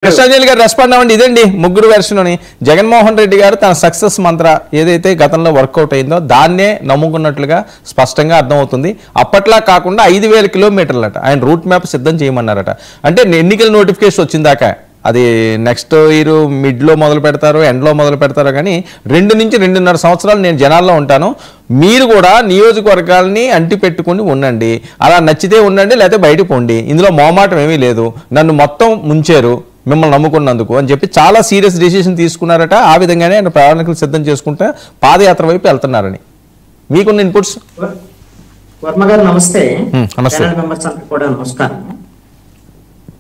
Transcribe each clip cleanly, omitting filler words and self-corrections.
కృష్ణాంజలి గారు రెస్పాండ్ అవ్వండి. ఇదండి ముగ్గురు వెర్షన్లోని జగన్మోహన్ రెడ్డి గారు తన సక్సెస్ మంత్ర ఏదైతే గతంలో వర్కౌట్ అయిందో దాన్నే నమ్ముకున్నట్లుగా స్పష్టంగా అర్థమవుతుంది. అప్పట్లా కాకుండా 5,000 కిలోమీటర్లట ఆయన రూట్ మ్యాప్ సిద్ధం చేయమన్నారట. అంటే ఎన్నికల నోటిఫికేషన్ వచ్చిందాక అది నెక్స్ట్ ఇయర్ మిడ్లో మొదలు పెడతారు, ఎండ్లో మొదలు పెడతారు. కానీ 2 నుంచి 2.5 సంవత్సరాలు నేను జనాల్లో ఉంటాను, మీరు కూడా నియోజకవర్గాల్ని అంటి పెట్టుకుని ఉండండి, అలా నచ్చితే ఉండండి లేకపోతే బయటకు పోండి, ఇందులో మోమాటం ఏమీ లేదు, నన్ను మొత్తం ముంచారు మిమ్మల్ని నమ్ముకున్నందుకు అని చెప్పి చాలా సీరియస్ డెసిషన్ తీసుకున్నారట. ఆ విధంగానే ఆయన ప్రణాళికలు సిద్ధం చేసుకుంటే పాదయాత్ర వైపు వెళ్తున్నారని మీకున్న ఇన్పుట్స్. వర్మ గారు నమస్తే. నమస్తే. మెంబర్స్ అందరికీ కూడా నమస్కారం.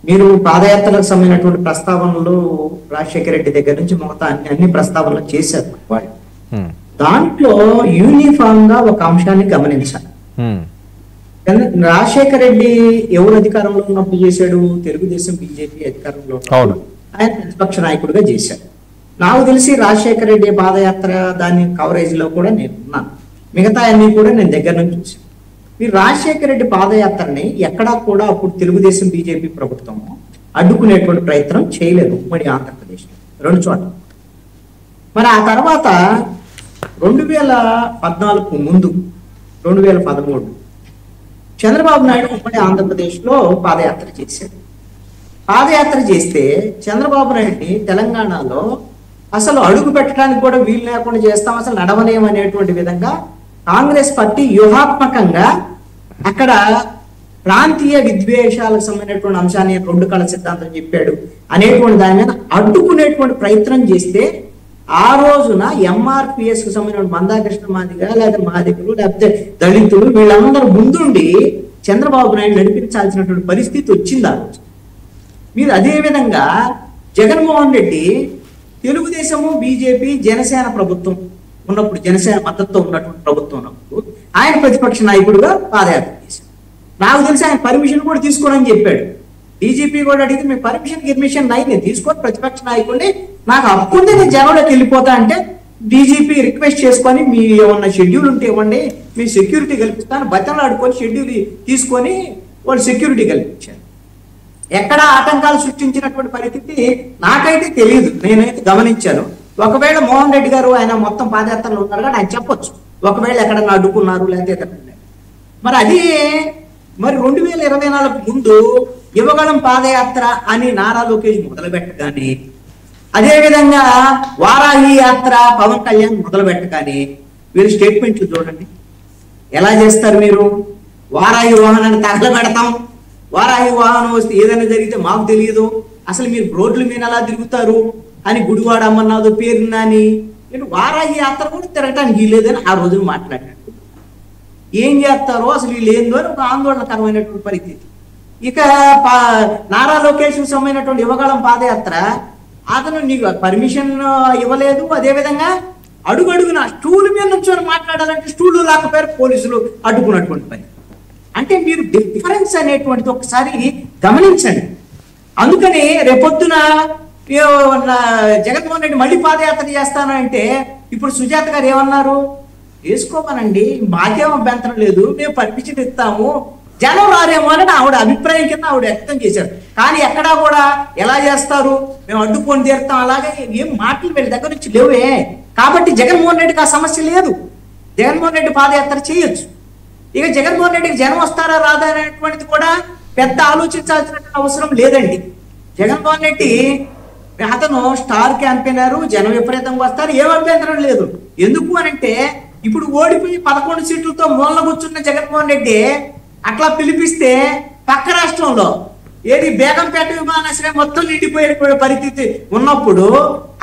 మీరు పాదయాత్రకు సంబంధించినటువంటి ప్రస్తావనలు రాజశేఖర రెడ్డి దగ్గర నుంచి మొత్తం అన్ని ప్రస్తావనలు చేశారు వాళ్ళు. దాంట్లో యూనిఫామ్ గా ఒక అంశాన్ని గమనించాలి. రాజశేఖర రెడ్డి ఎవరు అధికారంలో ఉన్నప్పుడు చేశాడు? తెలుగుదేశం బీజేపీ అధికారంలో ఆయన ప్రతిపక్ష నాయకుడిగా చేశాడు. నాకు తెలిసి రాజశేఖర రెడ్డి పాదయాత్ర దాని కవరేజ్ లో కూడా నేను ఉన్నాను, మిగతా అన్ని కూడా నేను దగ్గర నుంచి చూశాను. ఈ రాజశేఖర రెడ్డి పాదయాత్రని ఎక్కడా కూడా అప్పుడు తెలుగుదేశం బీజేపీ ప్రభుత్వం అడ్డుకునేటువంటి ప్రయత్నం చేయలేదు ఉమ్మడి ఆంధ్రప్రదేశ్ 2 చోట్ల. మరి ఆ తర్వాత 2014 ముందు 2013 చంద్రబాబు నాయుడు ఉమ్మడి ఆంధ్రప్రదేశ్ లో పాదయాత్ర చేశాడు. పాదయాత్ర చేస్తే చంద్రబాబు నాయుడిని తెలంగాణలో అసలు అడుగు పెట్టడానికి కూడా వీలు లేకుండా చేస్తాం, అసలు నడవలేమనేటువంటి విధంగా కాంగ్రెస్ పార్టీ వ్యూహాత్మకంగా అక్కడ ప్రాంతీయ విద్వేషాలకు సంబంధించినటువంటి అంశాన్ని 2 కళ సిద్ధాంతం చెప్పాడు అనేటువంటి దాని మీద అడ్డుకునేటువంటి ప్రయత్నం చేస్తే ఆ రోజున ఎంఆర్పిఎస్ కు సంబంధించిన మందాకృష్ణ మాదిగ లేదా మాదిగలు లేకపోతే దళితులు వీళ్ళందరూ ముందుండి చంద్రబాబు నాయుడు నడిపించాల్సినటువంటి పరిస్థితి వచ్చింది ఆ రోజు. మీరు అదే విధంగా జగన్మోహన్ రెడ్డి తెలుగుదేశము బీజేపీ జనసేన ప్రభుత్వం ఉన్నప్పుడు, జనసేన మద్దతుతో ఉన్నటువంటి ప్రభుత్వం ఉన్నప్పుడు ఆయన ప్రతిపక్ష నాయకుడుగా పాదయాత్ర చేశారు. నాకు తెలిసి ఆయన పర్మిషన్ కూడా తీసుకోనని చెప్పాడు. డీజీపీ కూడా అడిగితే మీ పర్మిషన్ నేను తీసుకొని ప్రతిపక్ష నాయకుడిని నాకు హక్కుంది, నేను జనంలోకి వెళ్ళిపోతా అంటే డీజీపీ రిక్వెస్ట్ చేసుకొని మీ ఏమన్నా షెడ్యూల్ ఉంటే ఇవ్వండి, మీ సెక్యూరిటీ కల్పిస్తాను బతలు ఆడుకొని షెడ్యూల్ తీసుకొని వాళ్ళు సెక్యూరిటీ కల్పించారు. ఎక్కడ ఆటంకాలు సృష్టించినటువంటి పరిస్థితి నాకైతే తెలియదు, నేనైతే గమనించాను. ఒకవేళ మోహన్ రెడ్డి గారు ఆయన మొత్తం పాదయాత్రలో ఉన్నారు కానీ ఆయన చెప్పొచ్చు ఒకవేళ ఎక్కడన్నా అడ్డుకున్నారు లేకపోతే. మరి అది మరి 2024 ముందు యువగళం పాదయాత్ర అని నారా లోకేష్ మొదలు పెట్టగానే, అదేవిధంగా వారాహి యాత్ర పవన్ కళ్యాణ్ మొదలు పెట్టగానే వీళ్ళు స్టేట్మెంట్లు చూడండి ఎలా చేస్తారు. మీరు వారాహి వాహనాన్ని తగలబెడతాం, వారాహి వాహనం వస్తే ఏదైనా జరిగితే మాకు తెలియదు, అసలు మీరు రోడ్ల మీద ఎలా తిరుగుతారు అని గుడివాడ అమ్మన్నాదో పేరున్నాని వారాహి యాత్ర కూడా తిరగటానికి వీల్లేదని ఆ రోజున మాట్లాడాడు. ఏం చేస్తారో అసలు వీళ్ళు ఏందో అని ఒక ఆందోళనకరమైనటువంటి పరిస్థితి. ఇక నారా లోకేష్ సంబంధించినటువంటి యువగళం పాదయాత్ర అతను నీకు పర్మిషన్ ఇవ్వలేదు. అదేవిధంగా అడుగడుగున స్టూల్ మీద నుంచొని మాట్లాడాలంటే స్టూల్ లేకపోయారు, పోలీసులు అడ్డుకున్నటువంటి పని. అంటే మీరు డిఫరెన్స్ అనేటువంటిది ఒకసారి గమనించండి. అందుకని రేపొద్దున జగన్మోహన్ రెడ్డి మళ్ళీ పాదయాత్ర చేస్తాను అంటే ఇప్పుడు సుజాత గారు ఏమన్నారు? వేసుకోమనండి, మాకేం అభ్యంతరం లేదు, మేము పర్మిషన్ ఇస్తాము, జనం రారేమో అని ఆవిడ అభిప్రాయం కింద ఆవిడ వ్యక్తం చేశారు. కానీ ఎక్కడా కూడా ఎలా చేస్తారు మేము అడ్డుకొని తీరుతాం అలాగే ఏం మాటలు వీళ్ళ దగ్గర నుంచి లేవే. కాబట్టి జగన్మోహన్ రెడ్డికి ఆ సమస్య లేదు, జగన్మోహన్ రెడ్డి పాదయాత్ర చేయొచ్చు. ఇక జగన్మోహన్ రెడ్డికి జనం వస్తారా రాదా అనేటువంటిది కూడా పెద్ద ఆలోచించాల్సినటువంటి అవసరం లేదండి. జగన్మోహన్ రెడ్డి అతను స్టార్ క్యాంపెయినర్, జనం విపరీతంగా వస్తారు, ఏం అభ్యంతరం లేదు. ఎందుకు అనంటే ఇప్పుడు ఓడిపోయి 11 సీట్లతో మూలన కూర్చున్న జగన్మోహన్ రెడ్డి అట్లా పిలిపిస్తే పక్క రాష్ట్రంలో ఏది బేగంపేట విమానాశ్రయం మొత్తం నిండిపోయే పరిస్థితి ఉన్నప్పుడు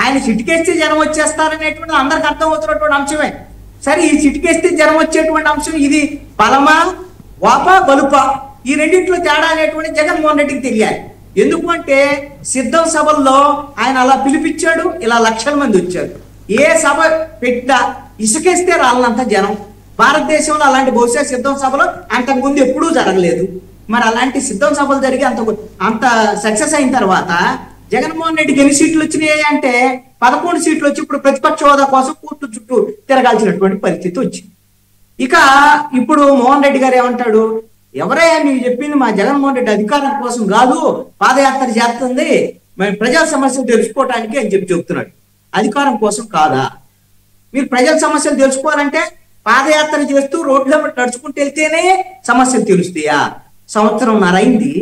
ఆయన చిటికేస్తే జనం వచ్చేస్తారనేటువంటి అందరికి అర్థమవుతున్నటువంటి అంశమే. సరే, ఈ చిటికేస్తే జనం వచ్చేటువంటి అంశం ఇది బలమా వాపా బలుపా ఈ రెండింటిలో తేడా అనేటువంటి జగన్మోహన్ రెడ్డికి తెలియాలి. ఎందుకు అంటే సిద్ధం సభల్లో ఆయన అలా పిలిపించాడు, ఇలా లక్షల మంది వచ్చారు. ఏ సభ పెట్టా ఇసుకేస్తే రాళ్ళంతా జనం. భారతదేశంలో అలాంటి బహుశా సిద్ధం సభలో అంతకుముందు ఎప్పుడూ జరగలేదు. మరి అలాంటి సిద్ధం సభలు జరిగి అంత సక్సెస్ అయిన తర్వాత జగన్మోహన్ రెడ్డికి ఎన్ని సీట్లు వచ్చినాయి అంటే 11 సీట్లు వచ్చి ఇప్పుడు ప్రతిపక్ష హోదా కోసం కోర్టు చుట్టూ తిరగాల్సినటువంటి పరిస్థితి వచ్చింది. ఇక ఇప్పుడు మోహన్ రెడ్డి గారు ఏమంటాడు? ఎవరయ్యా నీకు చెప్పింది మా జగన్మోహన్ రెడ్డి అధికారం కోసం కాదు పాదయాత్ర చేస్తుంది, మరి ప్రజా సమస్యలు తెలుసుకోవటానికి అని చెప్తున్నాడు. అధికారం కోసం కాదా? మీరు ప్రజల సమస్యలు తెలుసుకోవాలంటే పాదయాత్ర చేస్తూ రోడ్ల నడుచుకుంటూ వెళ్తేనే సమస్యలు తెలుస్తాయా? సంవత్సరంన్నర అయింది,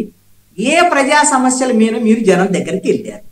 ఏ ప్రజా సమస్యల మీద మీరు జనం దగ్గరికి వెళ్ళారు?